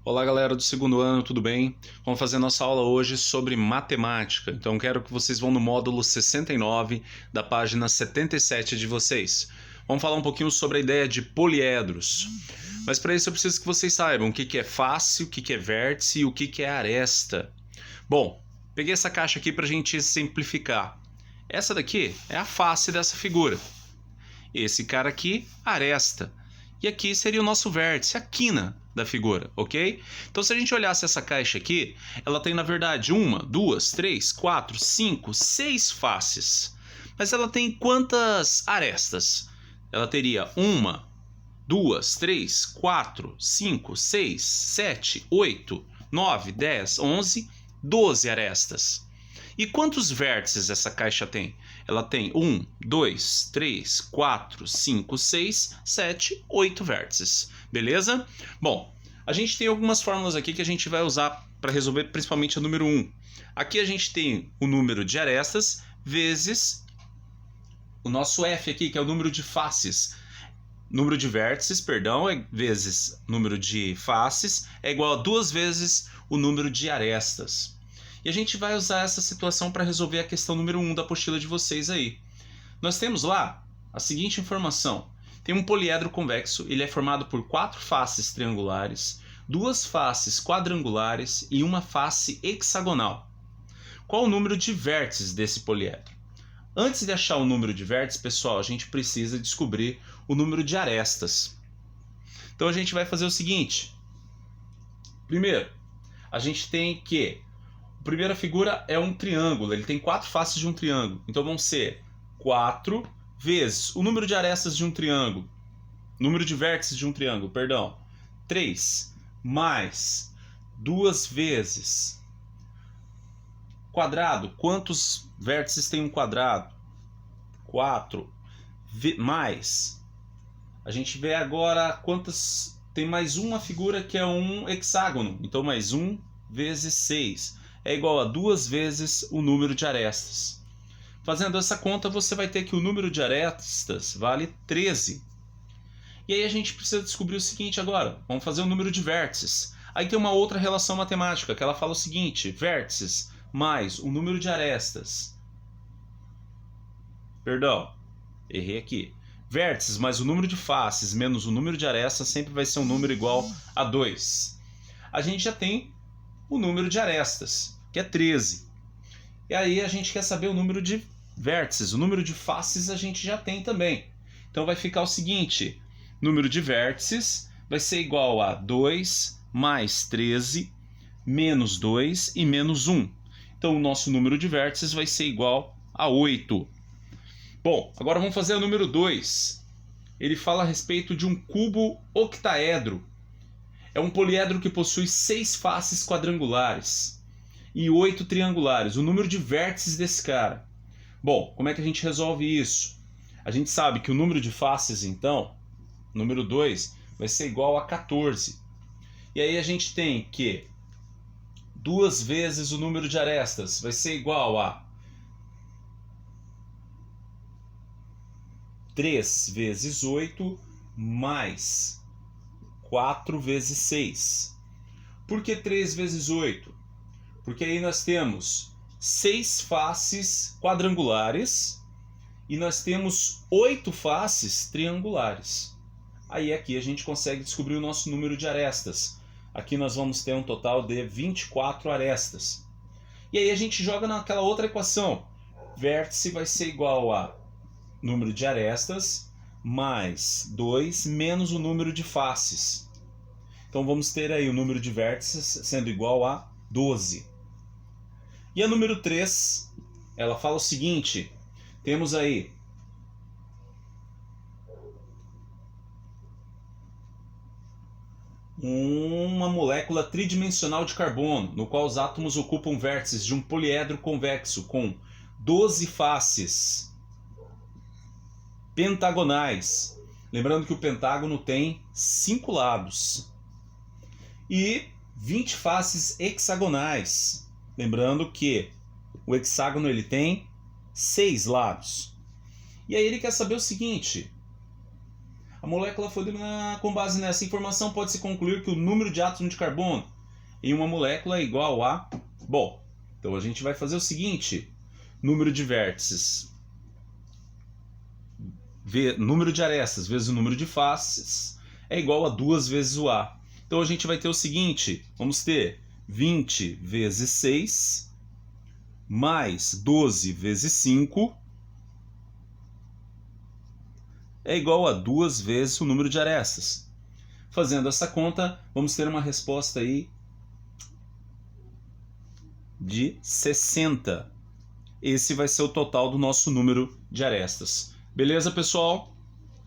Olá galera do segundo ano, tudo bem? Vamos fazer nossa aula hoje sobre matemática. Então quero que vocês vão no módulo 69 da página 77 de vocês. Vamos falar um pouquinho sobre a ideia de poliedros. Mas para isso eu preciso que vocês saibam o que é face, o que é vértice e o que é aresta. Bom, peguei essa caixa aqui para a gente simplificar. Essa daqui é a face dessa figura. Esse cara aqui, aresta. E aqui seria o nosso vértice, a quina da figura, ok? Então se a gente olhasse essa caixa aqui, ela tem na verdade 1, 2, 3, 4, 5, 6 faces. Mas ela tem quantas arestas? Ela teria 1, 2, 3, 4, 5, 6, 7, 8, 9, 10, 11, 12 arestas. E quantos vértices essa caixa tem? Ela tem 1, 2, 3, 4, 5, 6, 7, 8 vértices. Beleza? Bom, a gente tem algumas fórmulas aqui que a gente vai usar para resolver principalmente a número 1. Aqui a gente tem o número de arestas vezes o nosso F aqui, que é o número de faces. Número de vértices, perdão, vezes número de faces é igual a 2 vezes o número de arestas. E a gente vai usar essa situação para resolver a questão número 1 da apostila de vocês aí. Nós temos lá a seguinte informação. Tem um poliedro convexo, ele é formado por 4 faces triangulares, 2 faces quadrangulares e uma face hexagonal. Qual o número de vértices desse poliedro? Antes de achar o número de vértices, pessoal, a gente precisa descobrir o número de arestas. Então a gente vai fazer o seguinte. Primeiro, a gente tem que a primeira figura é um triângulo, ele tem 4 faces de um triângulo. Então vão ser 4 vezes o número de arestas de um triângulo, número de vértices de um triângulo, perdão, 3, mais 2 vezes quadrado. Quantos vértices tem um quadrado? 4, mais. A gente vê agora quantas. Tem mais uma figura que é um hexágono, então mais 1 vezes 6. É igual a 2 vezes o número de arestas. Fazendo essa conta, você vai ter que o número de arestas vale 13. E aí a gente precisa descobrir o seguinte agora. Vamos fazer o número de vértices. Aí tem uma outra relação matemática, que ela fala o seguinte. Vértices mais o número de arestas. Perdão, errei aqui. Vértices mais o número de faces menos o número de arestas sempre vai ser um número igual a 2. A gente já tem o número de arestas, que é 13. E aí a gente quer saber o número de vértices. O número de faces a gente já tem também. Então vai ficar o seguinte. Número de vértices vai ser igual a 2 mais 13 menos 2 e menos 1. Então o nosso número de vértices vai ser igual a 8. Bom, agora vamos fazer o número 2. Ele fala a respeito de um cubo octaedro. É um poliedro que possui 6 faces quadrangulares e 8 triangulares. O número de vértices desse cara. Bom, como é que a gente resolve isso? A gente sabe que o número de faces, então, número 2, vai ser igual a 14. E aí a gente tem que 2 vezes o número de arestas vai ser igual a 3 vezes 8 mais 4 vezes 6. Por que 3 vezes 8? Porque aí nós temos 6 faces quadrangulares e nós temos 8 faces triangulares. Aí aqui a gente consegue descobrir o nosso número de arestas. Aqui nós vamos ter um total de 24 arestas. E aí a gente joga naquela outra equação. Vértice vai ser igual a número de arestas mais 2 menos o número de faces. Então vamos ter aí o número de vértices sendo igual a 12. E a número 3, ela fala o seguinte. Temos aí uma molécula tridimensional de carbono, no qual os átomos ocupam vértices de um poliedro convexo com 12 faces pentagonais. Lembrando que o pentágono tem 5 lados. E 20 faces hexagonais. Lembrando que o hexágono ele tem 6 lados. E aí ele quer saber o seguinte. A molécula foi denominada. Com base nessa informação, pode-se concluir que o número de átomos de carbono em uma molécula é igual a... Bom, então a gente vai fazer o seguinte. Número de vértices, número de arestas vezes o número de faces é igual a 2 vezes o A. Então a gente vai ter o seguinte, vamos ter 20 vezes 6 mais 12 vezes 5 é igual a 2 vezes o número de arestas. Fazendo essa conta, vamos ter uma resposta aí de 60. Esse vai ser o total do nosso número de arestas. Beleza, pessoal?